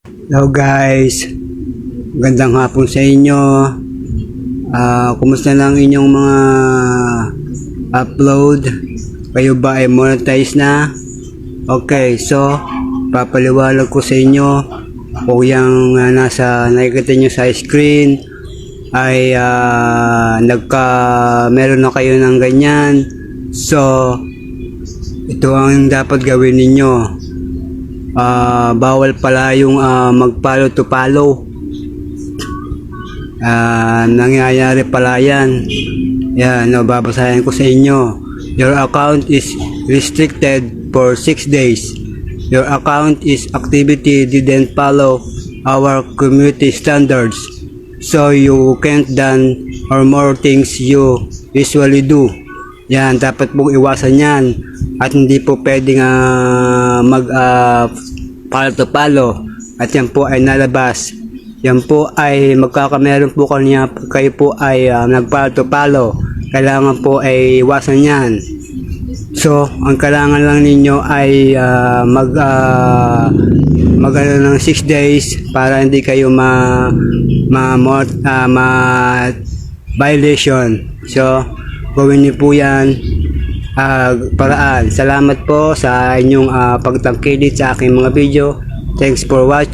Hello guys, magandang hapon sa inyo. Kumusta lang inyong mga upload? Kayo ba ay monetize na? Okay, so papaliwanag ko sa inyo kung yung nakikita nyo sa screen ay meron na kayo ng ganyan. So ito ang dapat gawin ninyo. Bawal pala yung mag-follow to follow. Nangyayari pala yan. Yan, babasahin ko sa inyo. Your account is restricted for 6 days. Your account is activity didn't follow our community standards. So you can't done or more things you usually do. Yan, dapat pong iwasan yan. At hindi po pwedeng follow to follow. At yan po ay nalabas. Yan po ay magkakameron po kayo po ay nag-follow to follow. Kailangan po ay iwasan yan. So, ang kailangan lang ninyo ay ng 6 days para hindi kayo violation. So, gawin niyo po yan paraan. Salamat po sa inyong pagtangkilik sa aking mga video. Thanks for watching.